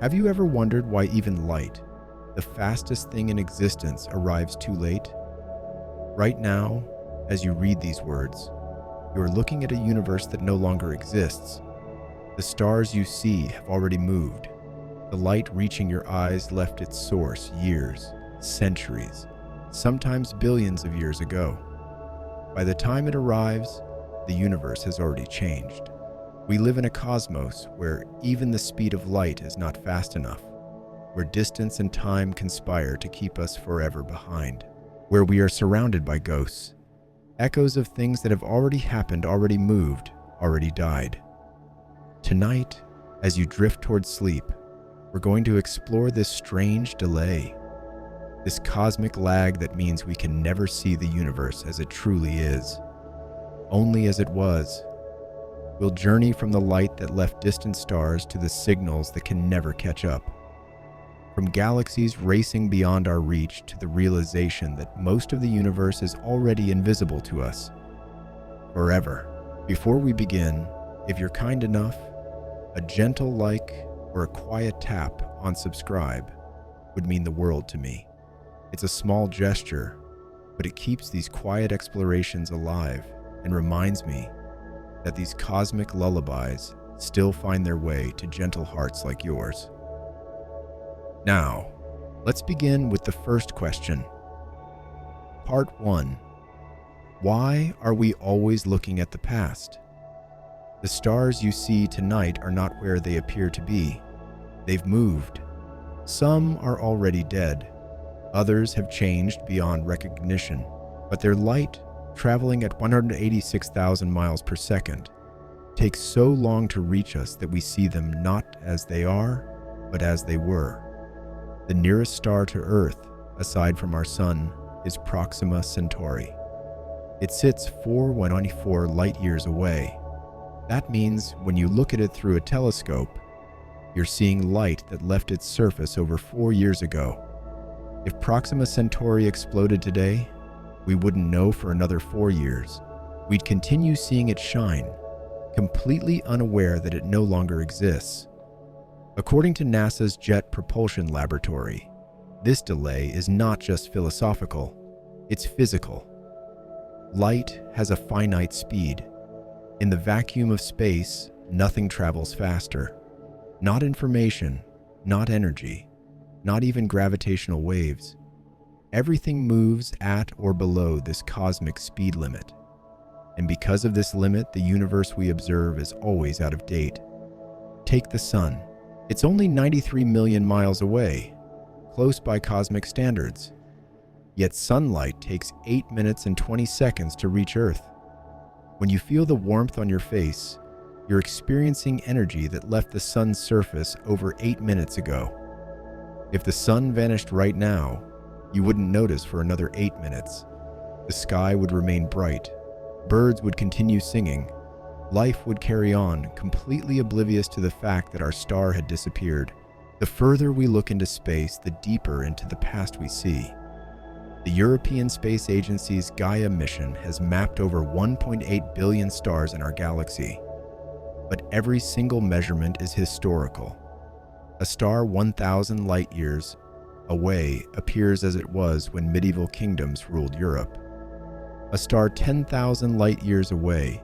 Have you ever wondered why even light, the fastest thing in existence, arrives too late? Right now, as you read these words, you are looking at a universe that no longer exists. The stars you see have already moved. The light reaching your eyes left its source years, centuries, sometimes billions of years ago. By the time it arrives, the universe has already changed. We live in a cosmos where even the speed of light is not fast enough, where distance and time conspire to keep us forever behind, where we are surrounded by ghosts, echoes of things that have already happened, already moved, already died. Tonight, as you drift towards sleep, we're going to explore this strange delay, this cosmic lag that means we can never see the universe as it truly is, only as it was. We'll journey from the light that left distant stars to the signals that can never catch up. From galaxies racing beyond our reach to the realization that most of the universe is already invisible to us. Forever. Before we begin, if you're kind enough, a gentle like or a quiet tap on subscribe would mean the world to me. It's a small gesture, but it keeps these quiet explorations alive and reminds me that these cosmic lullabies still find their way to gentle hearts like yours. Now, let's begin with the first question. Part 1. Why are we always looking at the past? The stars you see tonight are not where they appear to be. They've moved. Some are already dead. Others have changed beyond recognition, but their light, traveling at 186,000 miles per second, takes so long to reach us that we see them not as they are, but as they were. The nearest star to Earth, aside from our Sun, is Proxima Centauri. It sits 494 light-years away. That means when you look at it through a telescope, you're seeing light that left its surface over 4 years ago. If Proxima Centauri exploded today, we wouldn't know for another 4 years. We'd continue seeing it shine, completely unaware that it no longer exists. According to NASA's Jet Propulsion Laboratory, this delay is not just philosophical, it's physical. Light has a finite speed. In the vacuum of space, nothing travels faster. Not information, not energy, not even gravitational waves. Everything moves at or below this cosmic speed limit. And because of this limit, the universe we observe is always out of date. Take the Sun. It's only 93 million miles away, close by cosmic standards. Yet sunlight takes 8 minutes and 20 seconds to reach Earth. When you feel the warmth on your face, you're experiencing energy that left the Sun's surface over 8 minutes ago. If the Sun vanished right now, you wouldn't notice for another 8 minutes. The sky would remain bright. Birds would continue singing. Life would carry on, completely oblivious to the fact that our star had disappeared. The further we look into space, the deeper into the past we see. The European Space Agency's Gaia mission has mapped over 1.8 billion stars in our galaxy. But every single measurement is historical. A star 1,000 light-years away appears as it was when medieval kingdoms ruled Europe. A star 10,000 light-years away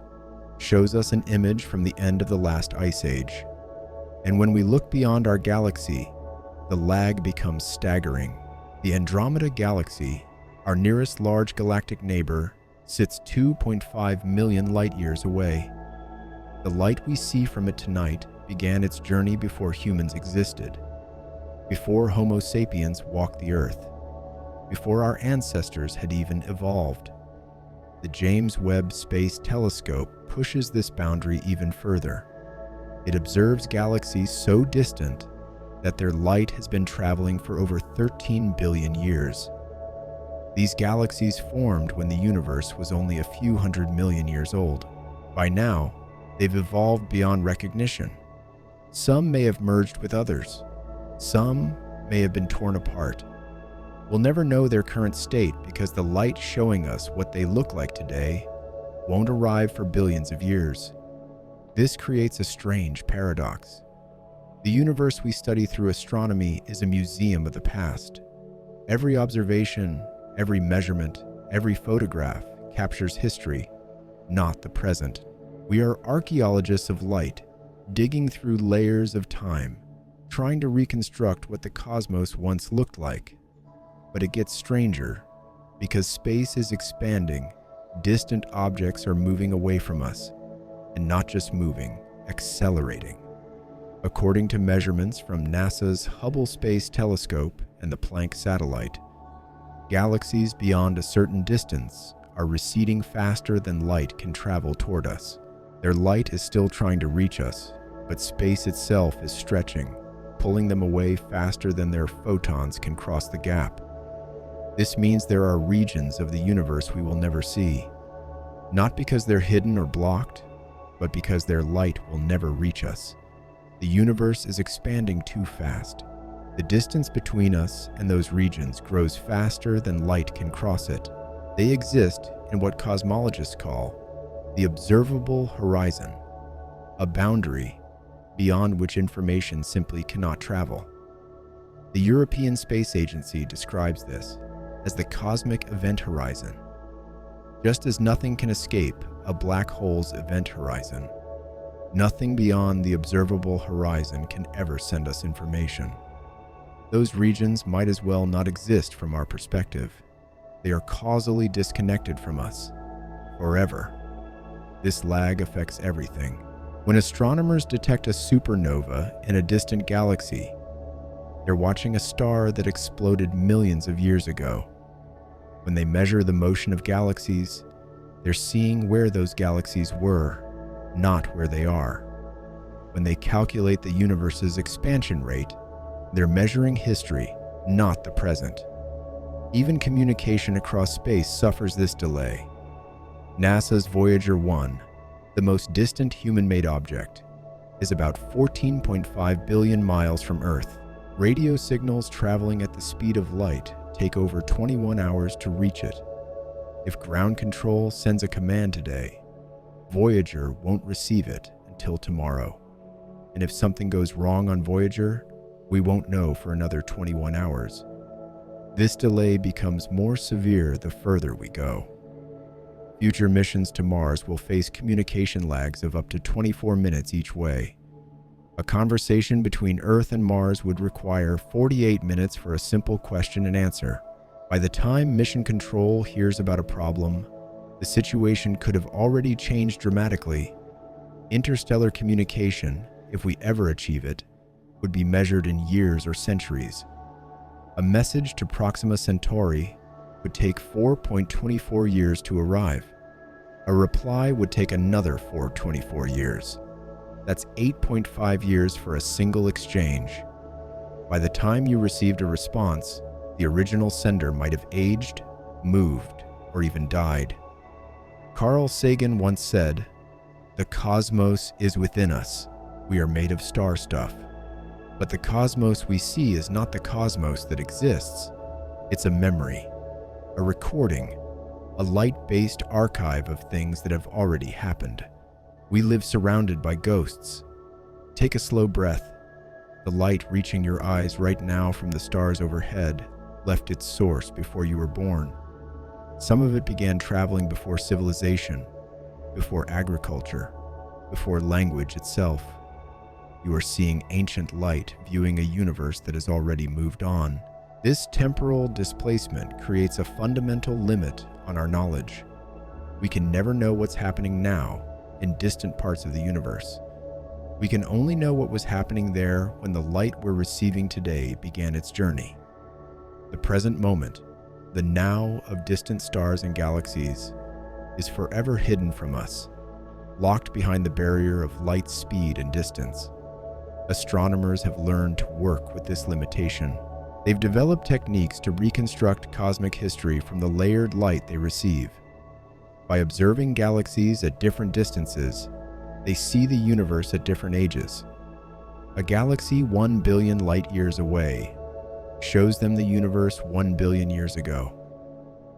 shows us an image from the end of the last ice age. And when we look beyond our galaxy, the lag becomes staggering. The Andromeda Galaxy, our nearest large galactic neighbor, sits 2.5 million light-years away. The light we see from it tonight began its journey before humans existed, before Homo sapiens walked the Earth, before our ancestors had even evolved. The James Webb Space Telescope pushes this boundary even further. It observes galaxies so distant that their light has been traveling for over 13 billion years. These galaxies formed when the universe was only a few 100 million years old. By now, they've evolved beyond recognition. Some may have merged with others. Some may have been torn apart. We'll never know their current state because the light showing us what they look like today won't arrive for billions of years. This creates a strange paradox. The universe we study through astronomy is a museum of the past. Every observation, every measurement, every photograph captures history, not the present. We are archaeologists of light, digging through layers of time, trying to reconstruct what the cosmos once looked like. But it gets stranger, because space is expanding, distant objects are moving away from us, and not just moving, accelerating. According to measurements from NASA's Hubble Space Telescope and the Planck satellite, galaxies beyond a certain distance are receding faster than light can travel toward us. Their light is still trying to reach us, but space itself is stretching, pulling them away faster than their photons can cross the gap. This means there are regions of the universe we will never see, not because they're hidden or blocked, but because their light will never reach us. The universe is expanding too fast. The distance between us and those regions grows faster than light can cross it. They exist in what cosmologists call the observable horizon, a boundary beyond which information simply cannot travel. The European Space Agency describes this as the cosmic event horizon. Just as nothing can escape a black hole's event horizon, nothing beyond the observable horizon can ever send us information. Those regions might as well not exist from our perspective. They are causally disconnected from us, forever. This lag affects everything. When astronomers detect a supernova in a distant galaxy, they're watching a star that exploded millions of years ago. When they measure the motion of galaxies, they're seeing where those galaxies were, not where they are. When they calculate the universe's expansion rate, they're measuring history, not the present. Even communication across space suffers this delay. NASA's Voyager 1, the most distant human-made object, is about 14.5 billion miles from Earth. Radio signals traveling at the speed of light take over 21 hours to reach it. If ground control sends a command today, Voyager won't receive it until tomorrow. And if something goes wrong on Voyager, we won't know for another 21 hours. This delay becomes more severe the further we go. Future missions to Mars will face communication lags of up to 24 minutes each way. A conversation between Earth and Mars would require 48 minutes for a simple question and answer. By the time Mission Control hears about a problem, the situation could have already changed dramatically. Interstellar communication, if we ever achieve it, would be measured in years or centuries. A message to Proxima Centauri would take 4.24 years to arrive. A reply would take another 4.24 years. That's 8.5 years for a single exchange. By the time you received a response, the original sender might have aged, moved, or even died. Carl Sagan once said, "The cosmos is within us. We are made of star stuff." But the cosmos we see is not the cosmos that exists. It's a memory, a recording, a light-based archive of things that have already happened. We live surrounded by ghosts. Take a slow breath. The light reaching your eyes right now from the stars overhead left its source before you were born. Some of it began traveling before civilization, before agriculture, before language itself. You are seeing ancient light viewing a universe that has already moved on. This temporal displacement creates a fundamental limit on our knowledge. We can never know what's happening now in distant parts of the universe. We can only know what was happening there when the light we're receiving today began its journey. The present moment, the now of distant stars and galaxies, is forever hidden from us, locked behind the barrier of light speed and distance. Astronomers have learned to work with this limitation. They've developed techniques to reconstruct cosmic history from the layered light they receive. By observing galaxies at different distances, they see the universe at different ages. A galaxy 1 billion light years away shows them the universe 1 billion years ago.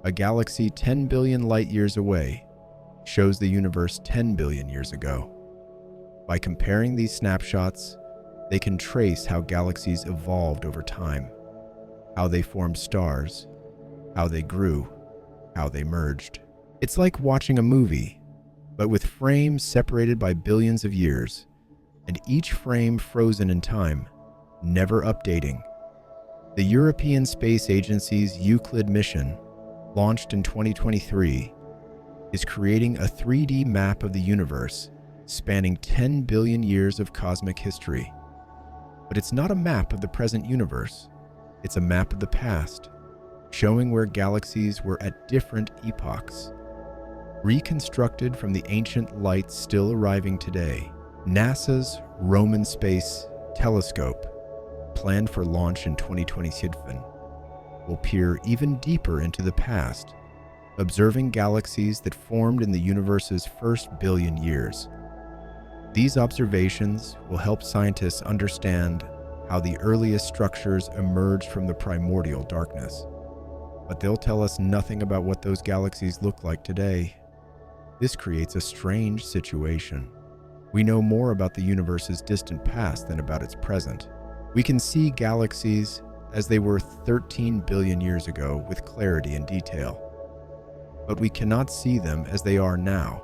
A galaxy 10 billion light years away shows the universe 10 billion years ago. By comparing these snapshots, They can trace how galaxies evolved over time, how they formed stars, how they grew, how they merged. It's like watching a movie, but with frames separated by billions of years, and each frame frozen in time, never updating. The European Space Agency's Euclid mission, launched in 2023, is creating a 3D map of the universe spanning 10 billion years of cosmic history. But it's not a map of the present universe. It's a map of the past, showing where galaxies were at different epochs. Reconstructed from the ancient light still arriving today, NASA's Roman Space Telescope, planned for launch in 2027, will peer even deeper into the past, observing galaxies that formed in the universe's first billion years. These observations will help scientists understand how the earliest structures emerged from the primordial darkness. But they'll tell us nothing about what those galaxies look like today. This creates a strange situation. We know more about the universe's distant past than about its present. We can see galaxies as they were 13 billion years ago with clarity and detail. But we cannot see them as they are now.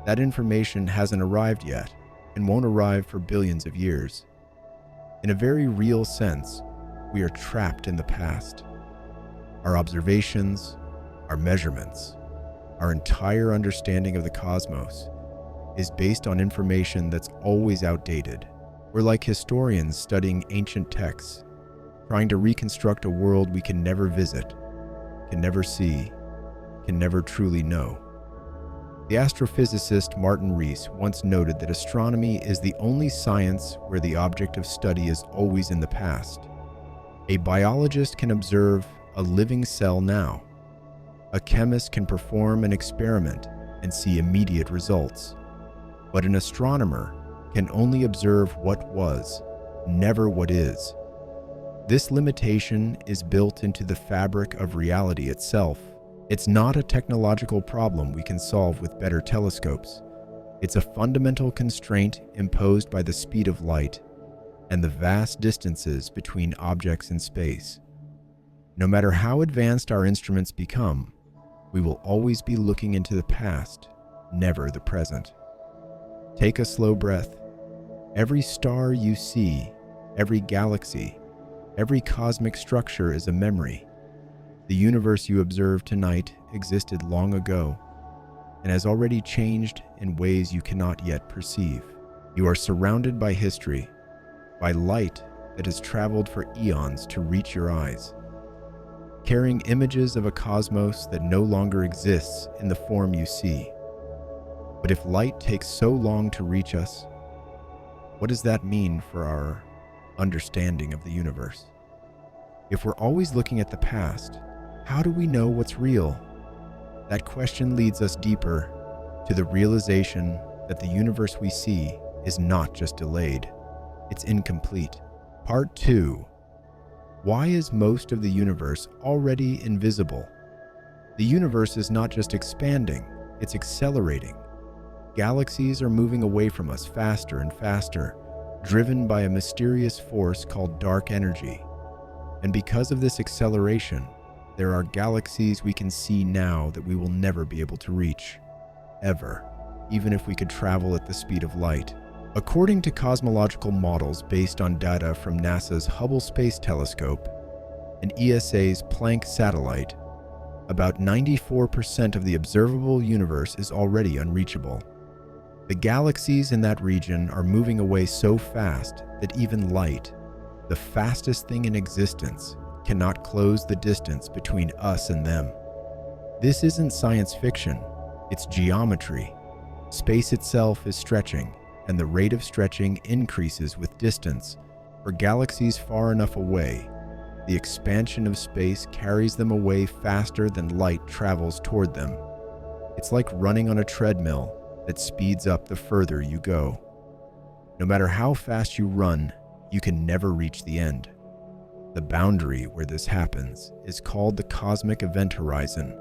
That information hasn't arrived yet and won't arrive for billions of years. In a very real sense, we are trapped in the past. Our observations, our measurements, our entire understanding of the cosmos is based on information that's always outdated. We're like historians studying ancient texts, trying to reconstruct a world we can never visit, can never see, can never truly know. The astrophysicist Martin Rees once noted that astronomy is the only science where the object of study is always in the past. A biologist can observe a living cell now. A chemist can perform an experiment and see immediate results. But an astronomer can only observe what was, never what is. This limitation is built into the fabric of reality itself. It's not a technological problem we can solve with better telescopes. It's a fundamental constraint imposed by the speed of light and the vast distances between objects in space. No matter how advanced our instruments become, we will always be looking into the past, never the present. Take a slow breath. Every star you see, every galaxy, every cosmic structure is a memory. The universe you observe tonight existed long ago and has already changed in ways you cannot yet perceive. You are surrounded by history, by light that has traveled for eons to reach your eyes, carrying images of a cosmos that no longer exists in the form you see. But if light takes so long to reach us, what does that mean for our understanding of the universe? If we're always looking at the past, how do we know what's real? That question leads us deeper to the realization that the universe we see is not just delayed, it's incomplete. Part 2. Why is most of the universe already invisible? The universe is not just expanding, it's accelerating. Galaxies are moving away from us faster and faster, driven by a mysterious force called dark energy. And because of this acceleration, there are galaxies we can see now that we will never be able to reach, ever, even if we could travel at the speed of light. According to cosmological models based on data from NASA's Hubble Space Telescope and ESA's Planck satellite, about 94% of the observable universe is already unreachable. The galaxies in that region are moving away so fast that even light, the fastest thing in existence, cannot close the distance between us and them. This isn't science fiction, it's geometry. Space itself is stretching, and the rate of stretching increases with distance. For galaxies far enough away, the expansion of space carries them away faster than light travels toward them. It's like running on a treadmill that speeds up the further you go. No matter how fast you run, you can never reach the end. The boundary where this happens is called the cosmic event horizon,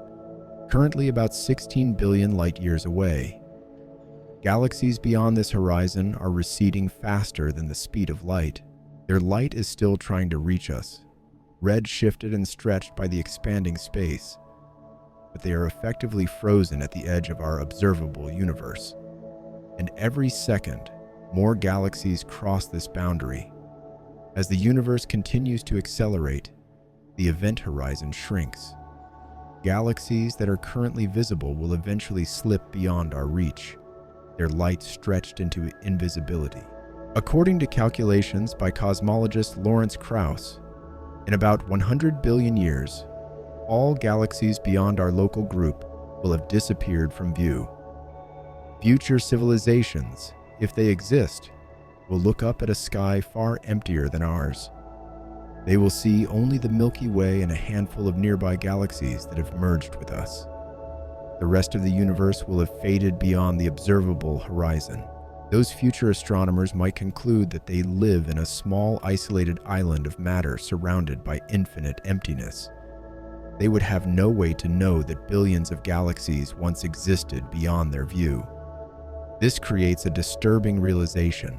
currently about 16 billion light years away. Galaxies beyond this horizon are receding faster than the speed of light. Their light is still trying to reach us, red-shifted and stretched by the expanding space, but they are effectively frozen at the edge of our observable universe. And every second, more galaxies cross this boundary. As the universe continues to accelerate, the event horizon shrinks. Galaxies that are currently visible will eventually slip beyond our reach, their light stretched into invisibility. According to calculations by cosmologist Lawrence Krauss, in about 100 billion years, all galaxies beyond our local group will have disappeared from view. Future civilizations, if they exist, will look up at a sky far emptier than ours. They will see only the Milky Way and a handful of nearby galaxies that have merged with us. The rest of the universe will have faded beyond the observable horizon. Those future astronomers might conclude that they live in a small, isolated island of matter surrounded by infinite emptiness. They would have no way to know that billions of galaxies once existed beyond their view. This creates a disturbing realization.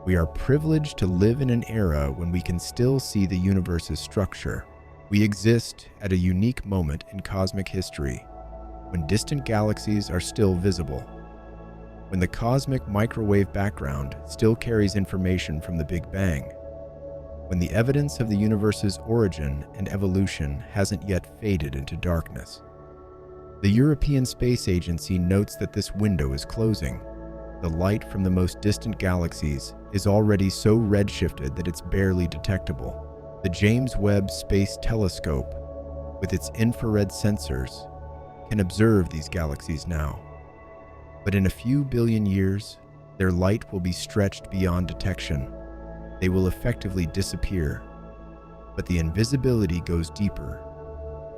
We are privileged to live in an era when we can still see the universe's structure. We exist at a unique moment in cosmic history, when distant galaxies are still visible, when the cosmic microwave background still carries information from the Big Bang, when the evidence of the universe's origin and evolution hasn't yet faded into darkness. The European Space Agency notes that this window is closing. The light from the most distant galaxies is already so redshifted that it's barely detectable. The James Webb Space Telescope, with its infrared sensors, can observe these galaxies now. But in a few billion years, their light will be stretched beyond detection. They will effectively disappear. But the invisibility goes deeper.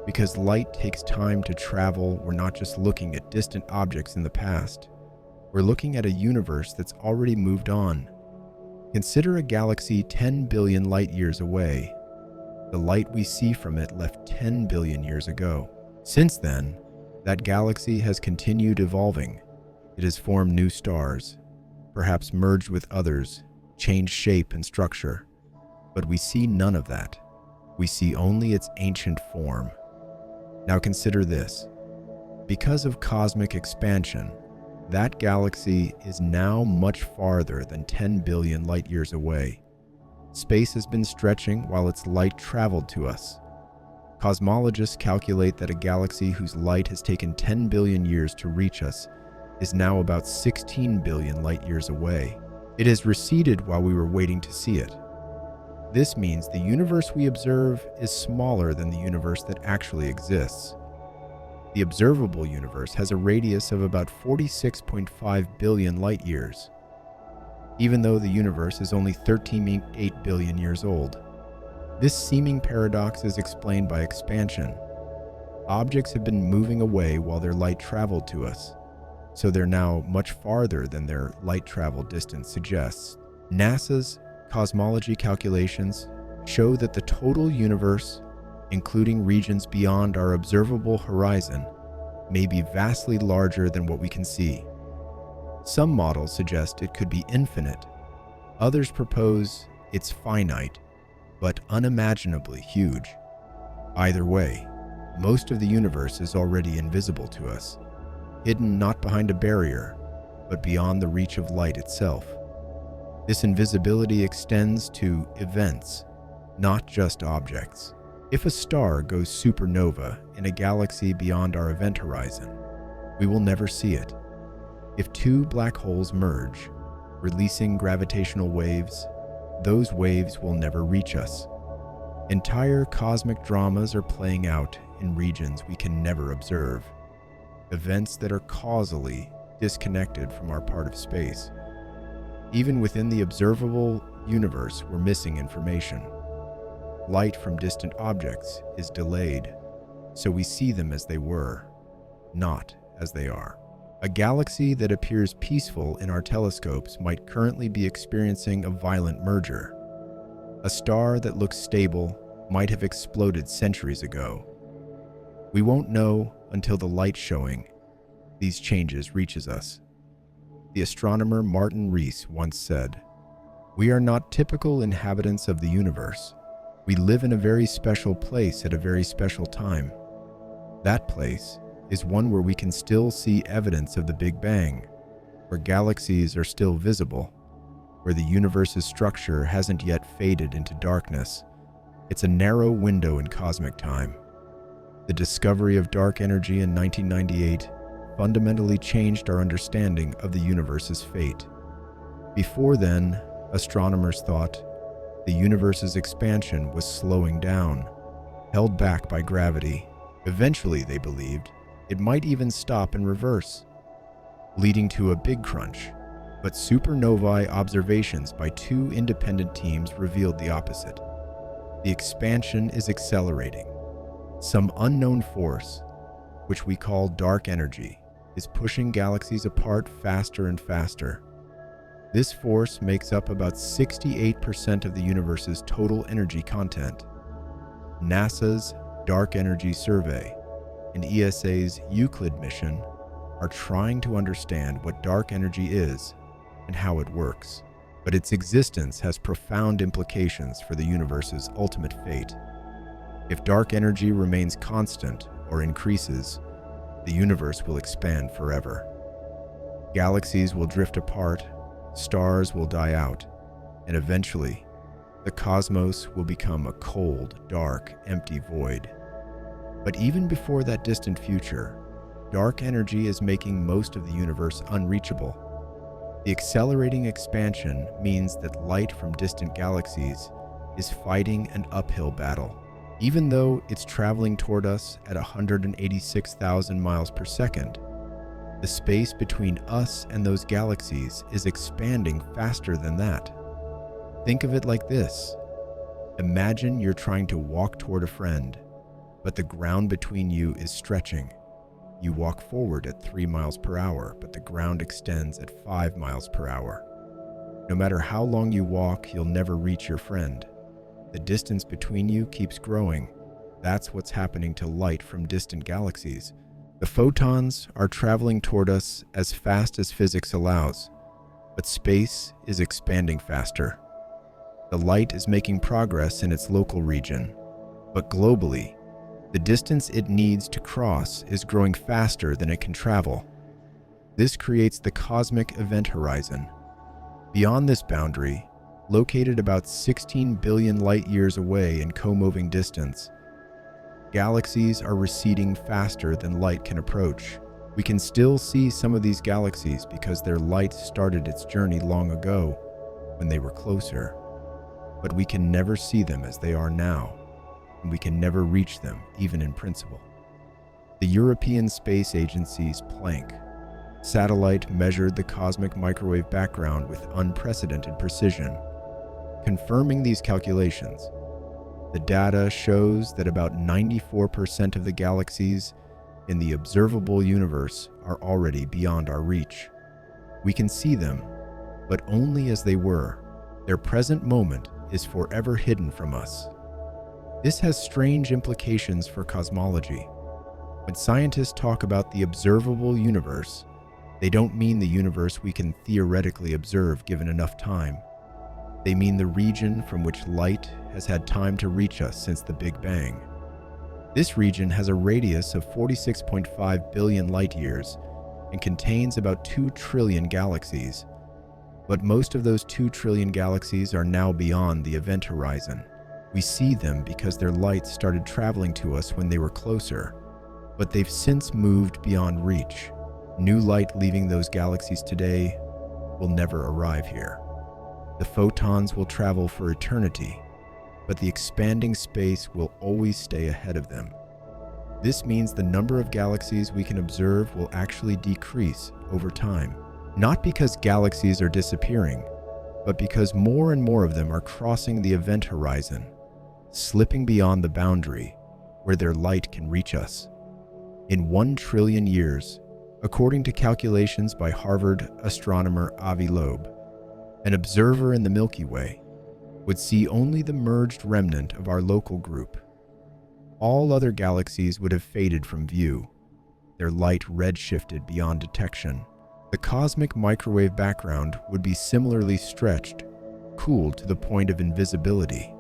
Because light takes time to travel, we're not just looking at distant objects in the past. We're looking at a universe that's already moved on. Consider a galaxy 10 billion light years away. The light we see from it left 10 billion years ago. Since then, that galaxy has continued evolving. It has formed new stars, perhaps merged with others, changed shape and structure. But we see none of that. We see only its ancient form. Now consider this. Because of cosmic expansion, that galaxy is now much farther than 10 billion light years away. Space has been stretching while its light traveled to us. Cosmologists calculate that a galaxy whose light has taken 10 billion years to reach us is now about 16 billion light years away. It has receded while we were waiting to see it. This means the universe we observe is smaller than the universe that actually exists. The observable universe has a radius of about 46.5 billion light years, even though the universe is only 13.8 billion years old. This seeming paradox is explained by expansion. Objects have been moving away while their light traveled to us, so they're now much farther than their light travel distance suggests. NASA's cosmology calculations show that the total universe, including regions beyond our observable horizon, may be vastly larger than what we can see. Some models suggest it could be infinite. Others propose it's finite, but unimaginably huge. Either way, most of the universe is already invisible to us, hidden not behind a barrier, but beyond the reach of light itself. This invisibility extends to events, not just objects. If a star goes supernova in a galaxy beyond our event horizon, we will never see it. If two black holes merge, releasing gravitational waves, those waves will never reach us. Entire cosmic dramas are playing out in regions we can never observe, events that are causally disconnected from our part of space. Even within the observable universe, we're missing information. Light from distant objects is delayed, so we see them as they were, not as they are. A galaxy that appears peaceful in our telescopes might currently be experiencing a violent merger. A star that looks stable might have exploded centuries ago. We won't know until the light showing these changes reaches us. The astronomer Martin Rees once said, "We are not typical inhabitants of the universe. We live in a very special place at a very special time. That place is one where we can still see evidence of the Big Bang, where galaxies are still visible, where the universe's structure hasn't yet faded into darkness. It's a narrow window in cosmic time." The discovery of dark energy in 1998 fundamentally changed our understanding of the universe's fate. Before then, astronomers thought the universe's expansion was slowing down, held back by gravity. Eventually, they believed, it might even stop and reverse, leading to a big crunch. But supernovae observations by two independent teams revealed the opposite. The expansion is accelerating. Some unknown force, which we call dark energy, is pushing galaxies apart faster and faster. This force makes up about 68% of the universe's total energy content. NASA's Dark Energy Survey and ESA's Euclid mission are trying to understand what dark energy is and how it works. But its existence has profound implications for the universe's ultimate fate. If dark energy remains constant or increases, the universe will expand forever. Galaxies will drift apart, stars will die out, and eventually, the cosmos will become a cold, dark, empty void. But even before that distant future, dark energy is making most of the universe unreachable. The accelerating expansion means that light from distant galaxies is fighting an uphill battle. Even though it's traveling toward us at 186,000 miles per second, the space between us and those galaxies is expanding faster than that. Think of it like this. Imagine you're trying to walk toward a friend, but the ground between you is stretching. You walk forward at 3 miles per hour, but the ground extends at 5 miles per hour. No matter how long you walk, you'll never reach your friend. The distance between you keeps growing. That's what's happening to light from distant galaxies. The photons are traveling toward us as fast as physics allows, but space is expanding faster. The light is making progress in its local region, but globally, the distance it needs to cross is growing faster than it can travel. This creates the cosmic event horizon. Beyond this boundary, located about 16 billion light-years away in co-moving distance, galaxies are receding faster than light can approach. We can still see some of these galaxies because their light started its journey long ago when they were closer. But we can never see them as they are now, and we can never reach them, even in principle. The European Space Agency's Planck satellite measured the cosmic microwave background with unprecedented precision. Confirming these calculations, the data shows that about 94% of the galaxies in the observable universe are already beyond our reach. We can see them, but only as they were. Their present moment is forever hidden from us. This has strange implications for cosmology. When scientists talk about the observable universe, they don't mean the universe we can theoretically observe given enough time. They mean the region from which light has had time to reach us since the Big Bang. This region has a radius of 46.5 billion light-years and contains about 2 trillion galaxies. But most of those 2 trillion galaxies are now beyond the event horizon. We see them because their light started traveling to us when they were closer, but they've since moved beyond reach. New light leaving those galaxies today will never arrive here. The photons will travel for eternity, but the expanding space will always stay ahead of them. This means the number of galaxies we can observe will actually decrease over time. Not because galaxies are disappearing, but because more and more of them are crossing the event horizon, slipping beyond the boundary where their light can reach us. In 1 trillion years, according to calculations by Harvard astronomer Avi Loeb, an observer in the Milky Way would see only the merged remnant of our local group. All other galaxies would have faded from view, their light redshifted beyond detection. The cosmic microwave background would be similarly stretched, cooled to the point of invisibility.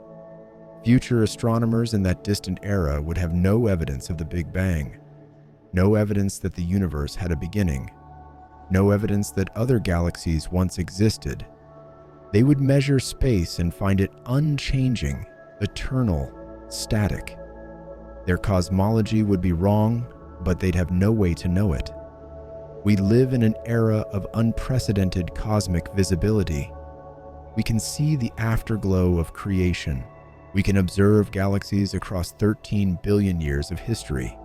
Future astronomers in that distant era would have no evidence of the Big Bang, no evidence that the universe had a beginning, no evidence that other galaxies once existed. They would measure space and find it unchanging, eternal, static. Their cosmology would be wrong, but they'd have no way to know it. We live in an era of unprecedented cosmic visibility. We can see the afterglow of creation. We can observe galaxies across 13 billion years of history.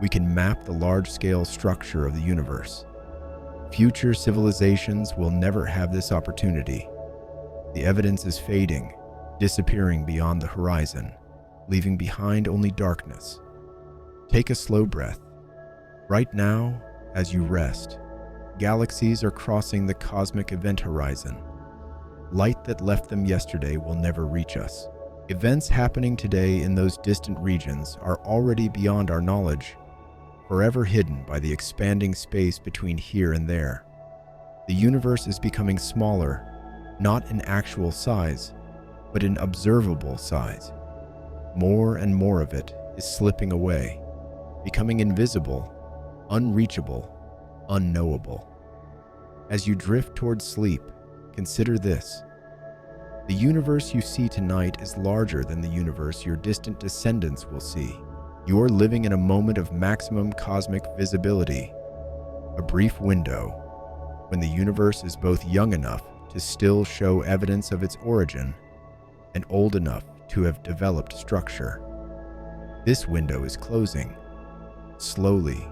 We can map the large-scale structure of the universe. Future civilizations will never have this opportunity. The evidence is fading, disappearing beyond the horizon, leaving behind only darkness. Take a slow breath. Right now, as you rest, galaxies are crossing the cosmic event horizon. Light that left them yesterday will never reach us. Events happening today in those distant regions are already beyond our knowledge, forever hidden by the expanding space between here and there. The universe is becoming smaller, not in actual size, but in observable size. More and more of it is slipping away, becoming invisible, unreachable, unknowable. As you drift towards sleep, consider this. The universe you see tonight is larger than the universe your distant descendants will see. You're living in a moment of maximum cosmic visibility, a brief window when the universe is both young enough to still show evidence of its origin and old enough to have developed structure. This window is closing. Slowly,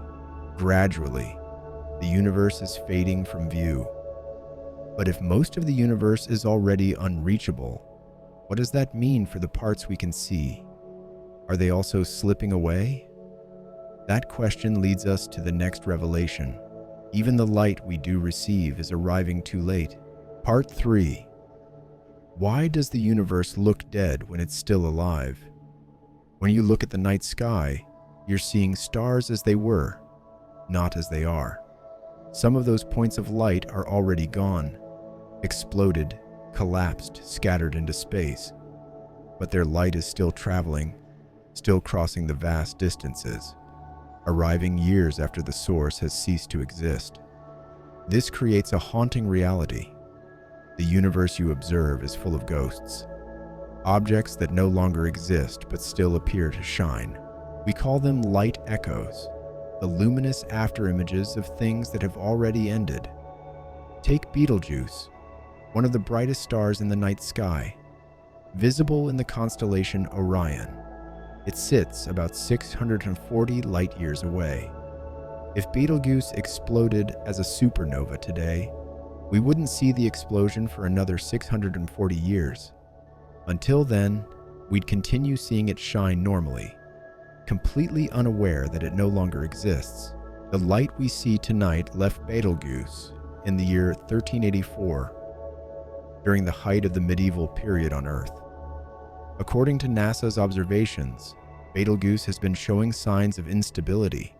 gradually, the universe is fading from view. But if most of the universe is already unreachable, what does that mean for the parts we can see? Are they also slipping away? That question leads us to the next revelation. Even the light we do receive is arriving too late. Part 3. Why does the universe look dead when it's still alive? When you look at the night sky, you're seeing stars as they were, not as they are. Some of those points of light are already gone, exploded, collapsed, scattered into space. But their light is still traveling, still crossing the vast distances, arriving years after the source has ceased to exist. This creates a haunting reality. The universe you observe is full of ghosts, objects that no longer exist but still appear to shine. We call them light echoes, the luminous afterimages of things that have already ended. Take Betelgeuse, one of the brightest stars in the night sky, visible in the constellation Orion. It sits about 640 light-years away. If Betelgeuse exploded as a supernova today, we wouldn't see the explosion for another 640 years. Until then, we'd continue seeing it shine normally, completely unaware that it no longer exists. The light we see tonight left Betelgeuse in the year 1384, during the height of the medieval period on Earth. According to NASA's observations, Betelgeuse has been showing signs of instability.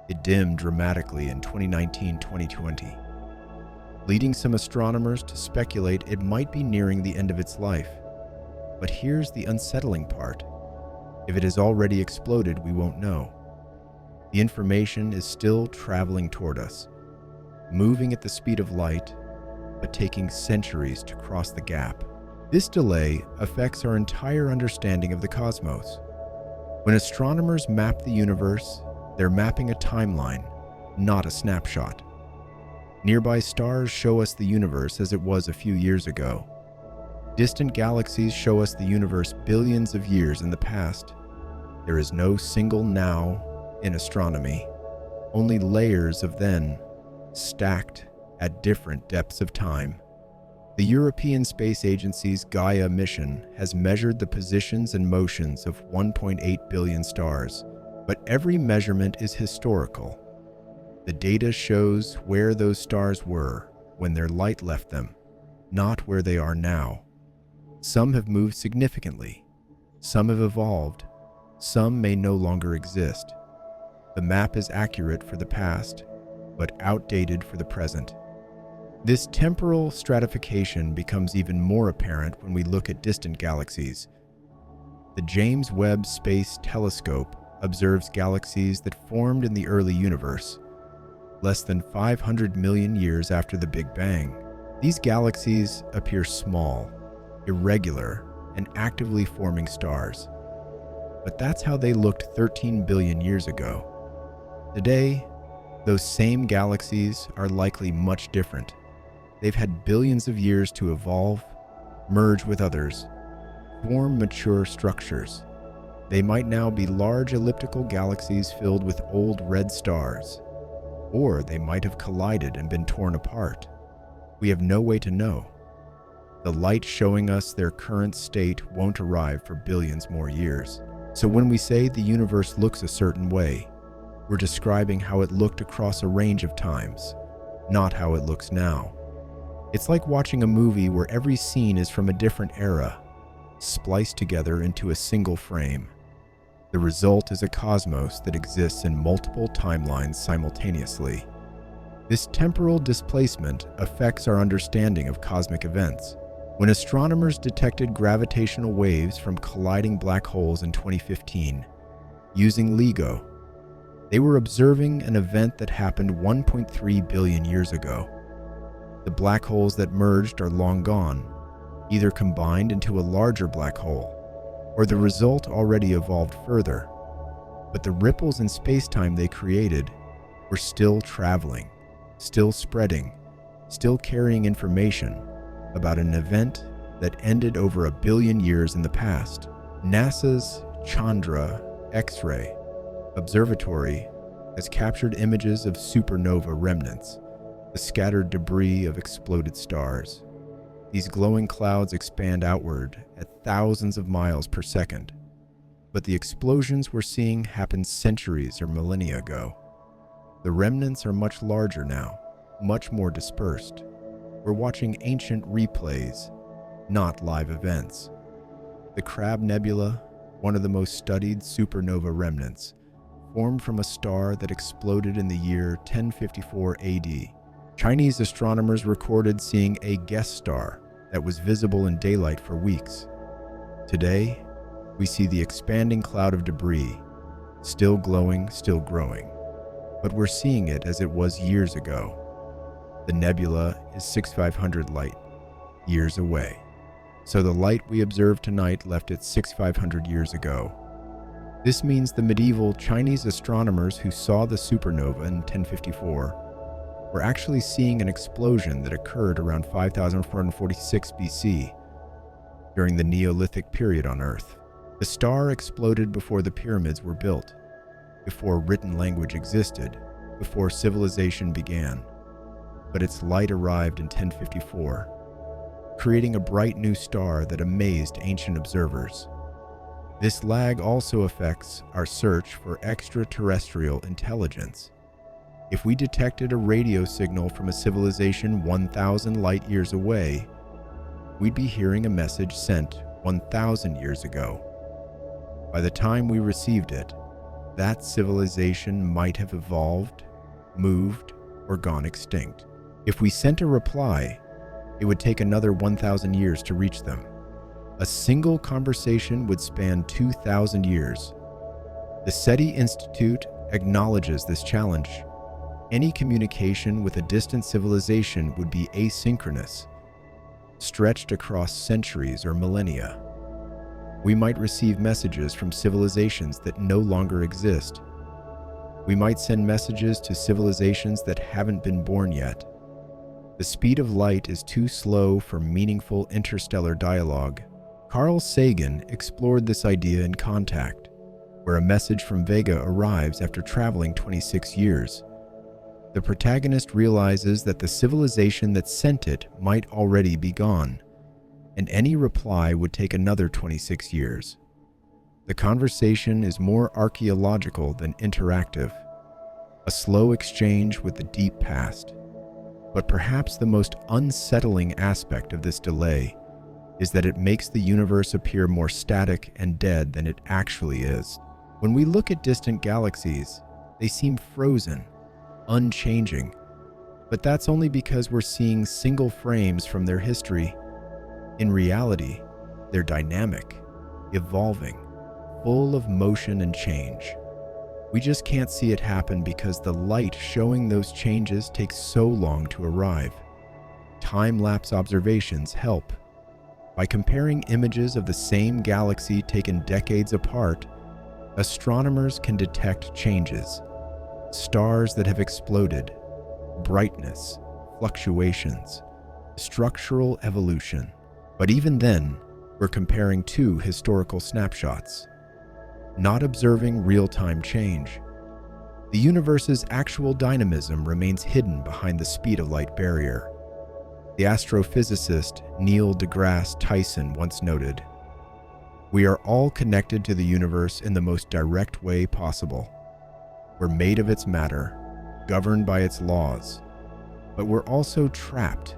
It dimmed dramatically in 2019-2020, leading some astronomers to speculate it might be nearing the end of its life. But here's the unsettling part. If it has already exploded, we won't know. The information is still traveling toward us, moving at the speed of light, but taking centuries to cross the gap. This delay affects our entire understanding of the cosmos. When astronomers map the universe, they're mapping a timeline, not a snapshot. Nearby stars show us the universe as it was a few years ago. Distant galaxies show us the universe billions of years in the past. There is no single now in astronomy, only layers of then, stacked at different depths of time. The European Space Agency's Gaia mission has measured the positions and motions of 1.8 billion stars, but every measurement is historical. The data shows where those stars were when their light left them, not where they are now. Some have moved significantly, some have evolved, some may no longer exist. The map is accurate for the past, but outdated for the present. This temporal stratification becomes even more apparent when we look at distant galaxies. The James Webb Space Telescope observes galaxies that formed in the early universe, less than 500 million years after the Big Bang. These galaxies appear small, irregular, and actively forming stars. But that's how they looked 13 billion years ago. Today, those same galaxies are likely much different. They've had billions of years to evolve, merge with others, form mature structures. They might now be large elliptical galaxies filled with old red stars, or they might have collided and been torn apart. We have no way to know. The light showing us their current state won't arrive for billions more years. So when we say the universe looks a certain way, we're describing how it looked across a range of times, not how it looks now. It's like watching a movie where every scene is from a different era, spliced together into a single frame. The result is a cosmos that exists in multiple timelines simultaneously. This temporal displacement affects our understanding of cosmic events. When astronomers detected gravitational waves from colliding black holes in 2015, using LIGO, they were observing an event that happened 1.3 billion years ago. The black holes that merged are long gone, either combined into a larger black hole, or the result already evolved further. But the ripples in space-time they created were still traveling, still spreading, still carrying information about an event that ended over 1 billion years in the past. NASA's Chandra X-ray Observatory has captured images of supernova remnants, the scattered debris of exploded stars. These glowing clouds expand outward at thousands of miles per second, but the explosions we're seeing happened centuries or millennia ago. The remnants are much larger now, much more dispersed. We're watching ancient replays, not live events. The Crab Nebula, one of the most studied supernova remnants, formed from a star that exploded in the year 1054 AD. Chinese astronomers recorded seeing a guest star that was visible in daylight for weeks. Today, we see the expanding cloud of debris, still glowing, still growing. But we're seeing it as it was years ago. The nebula is 6,500 light years away. So the light we observe tonight left it 6,500 years ago. This means the medieval Chinese astronomers who saw the supernova in 1054 were actually seeing an explosion that occurred around 5446 BC during the Neolithic period on Earth. The star exploded before the pyramids were built, before written language existed, before civilization began. But its light arrived in 1054, creating a bright new star that amazed ancient observers. This lag also affects our search for extraterrestrial intelligence. If we detected a radio signal from a civilization 1,000 light years away, we'd be hearing a message sent 1,000 years ago. By the time we received it, that civilization might have evolved, moved, or gone extinct. If we sent a reply, it would take another 1,000 years to reach them. A single conversation would span 2,000 years. The SETI Institute acknowledges this challenge. Any communication with a distant civilization would be asynchronous, stretched across centuries or millennia. We might receive messages from civilizations that no longer exist. We might send messages to civilizations that haven't been born yet. The speed of light is too slow for meaningful interstellar dialogue. Carl Sagan explored this idea in Contact, where a message from Vega arrives after traveling 26 years. The protagonist realizes that the civilization that sent it might already be gone, and any reply would take another 26 years. The conversation is more archaeological than interactive, a slow exchange with the deep past. But perhaps the most unsettling aspect of this delay is that it makes the universe appear more static and dead than it actually is. When we look at distant galaxies, they seem frozen, unchanging. But that's only because we're seeing single frames from their history. In reality, they're dynamic, evolving, full of motion and change. We just can't see it happen because the light showing those changes takes so long to arrive. Time-lapse observations help. By comparing images of the same galaxy taken decades apart, astronomers can detect changes, stars that have exploded, brightness, fluctuations, structural evolution. But even then, we're comparing two historical snapshots, not observing real-time change. The universe's actual dynamism remains hidden behind the speed of light barrier. The astrophysicist Neil deGrasse Tyson once noted, "We are all connected to the universe in the most direct way possible. We're made of its matter, governed by its laws, but we're also trapped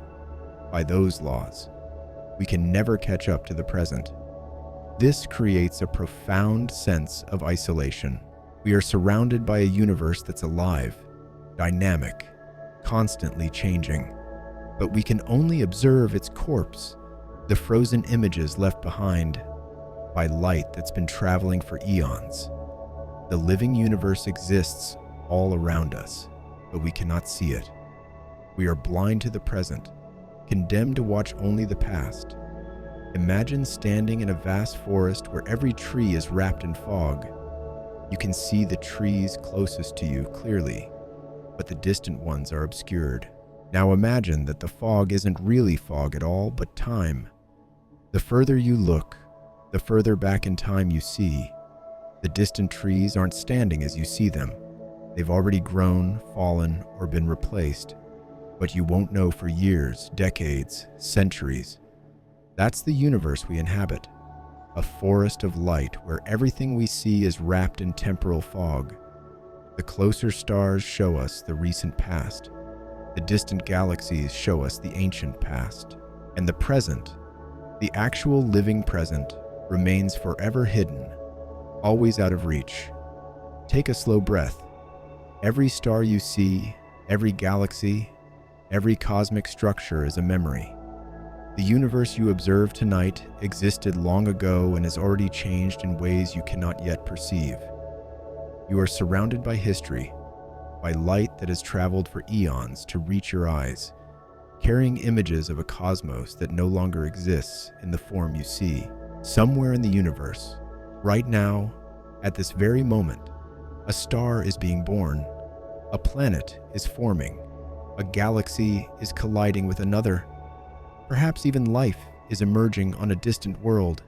by those laws. We can never catch up to the present." This creates a profound sense of isolation. We are surrounded by a universe that's alive, dynamic, constantly changing, but we can only observe its corpse, the frozen images left behind by light that's been traveling for eons. The living universe exists all around us, but we cannot see it. We are blind to the present, condemned to watch only the past. Imagine standing in a vast forest where every tree is wrapped in fog. You can see the trees closest to you clearly, but the distant ones are obscured. Now imagine that the fog isn't really fog at all, but time. The further you look, the further back in time you see. The distant trees aren't standing as you see them. They've already grown, fallen, or been replaced. But you won't know for years, decades, centuries. That's the universe we inhabit, a forest of light where everything we see is wrapped in temporal fog. The closer stars show us the recent past. The distant galaxies show us the ancient past. And the present, the actual living present, remains forever hidden, always out of reach. Take a slow breath. Every star you see, every galaxy, every cosmic structure is a memory. The universe you observe tonight existed long ago and has already changed in ways you cannot yet perceive. You are surrounded by history, by light that has traveled for eons to reach your eyes, carrying images of a cosmos that no longer exists in the form you see. Somewhere in the universe, right now, at this very moment, a star is being born, a planet is forming, a galaxy is colliding with another. Perhaps even life is emerging on a distant world,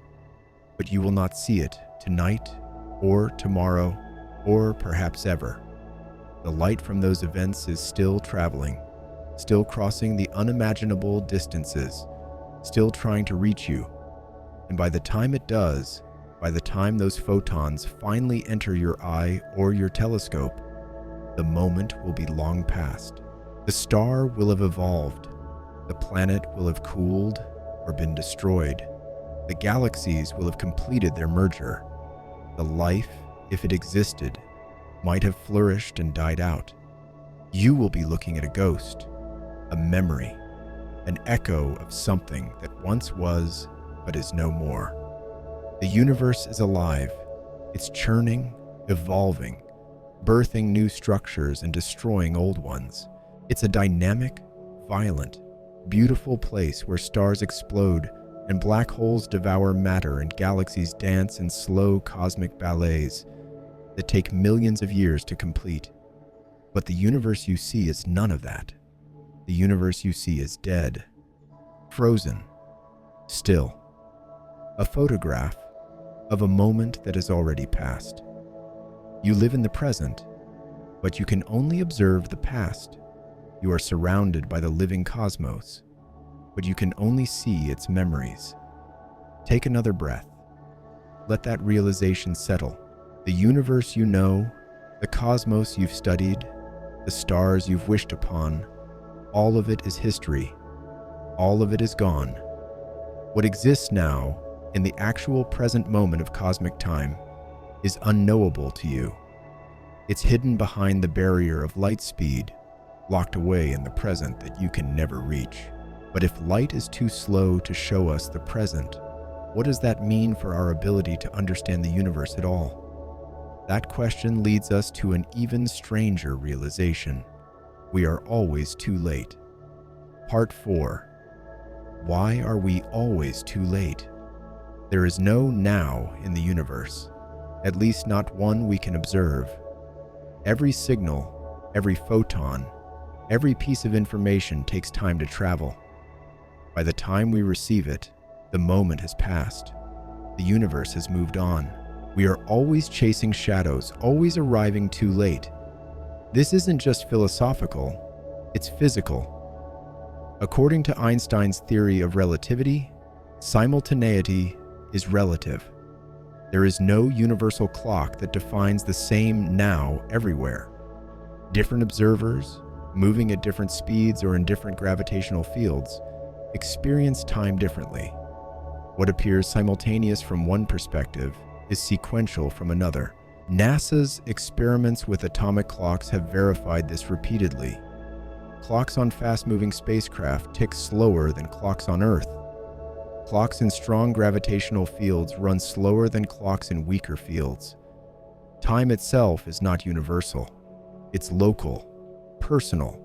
but you will not see it tonight or tomorrow or perhaps ever. The light from those events is still traveling, still crossing the unimaginable distances, still trying to reach you. And by the time it does, by the time those photons finally enter your eye or your telescope, the moment will be long past. The star will have evolved. The planet will have cooled or been destroyed. The galaxies will have completed their merger. The life, if it existed, might have flourished and died out. You will be looking at a ghost, a memory, an echo of something that once was but is no more. The universe is alive. It's churning, evolving, birthing new structures and destroying old ones. It's a dynamic, violent, beautiful place where stars explode and black holes devour matter and galaxies dance in slow cosmic ballets that take millions of years to complete. But the universe you see is none of that. The universe you see is dead, frozen, still. A photograph of a moment that has already passed. You live in the present, but you can only observe the past. You are surrounded by the living cosmos, but you can only see its memories. Take another breath. Let that realization settle. The universe you know, the cosmos you've studied, the stars you've wished upon, all of it is history. All of it is gone. What exists now, in the actual present moment of cosmic time, is unknowable to you. It's hidden behind the barrier of light speed, locked away in the present that you can never reach. But if light is too slow to show us the present, what does that mean for our ability to understand the universe at all? That question leads us to an even stranger realization. We are always too late. Part 4. Why are we always too late? There is no now in the universe, at least not one we can observe. Every signal, every photon, every piece of information takes time to travel. By the time we receive it, the moment has passed. The universe has moved on. We are always chasing shadows, always arriving too late. This isn't just philosophical, it's physical. According to Einstein's theory of relativity, simultaneity is relative. There is no universal clock that defines the same now everywhere. Different observers, moving at different speeds or in different gravitational fields, experience time differently. What appears simultaneous from one perspective is sequential from another. NASA's experiments with atomic clocks have verified this repeatedly. Clocks on fast-moving spacecraft tick slower than clocks on Earth. Clocks in strong gravitational fields run slower than clocks in weaker fields. Time itself is not universal. It's local, personal,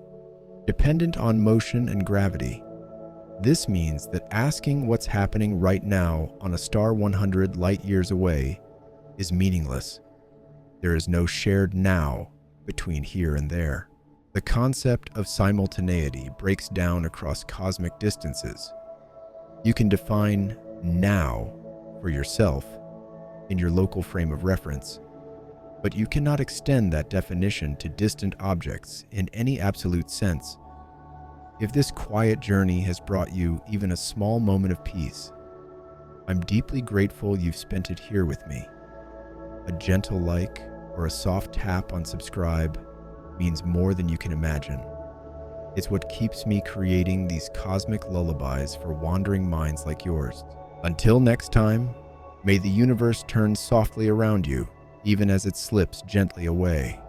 dependent on motion and gravity. This means that asking what's happening right now on a star 100 light-years away is meaningless. There is no shared now between here and there. The concept of simultaneity breaks down across cosmic distances. You can define now for yourself in your local frame of reference, but you cannot extend that definition to distant objects in any absolute sense. If this quiet journey has brought you even a small moment of peace, I'm deeply grateful you've spent it here with me. A gentle like or a soft tap on subscribe means more than you can imagine. It's what keeps me creating these cosmic lullabies for wandering minds like yours. Until next time, may the universe turn softly around you, even as it slips gently away.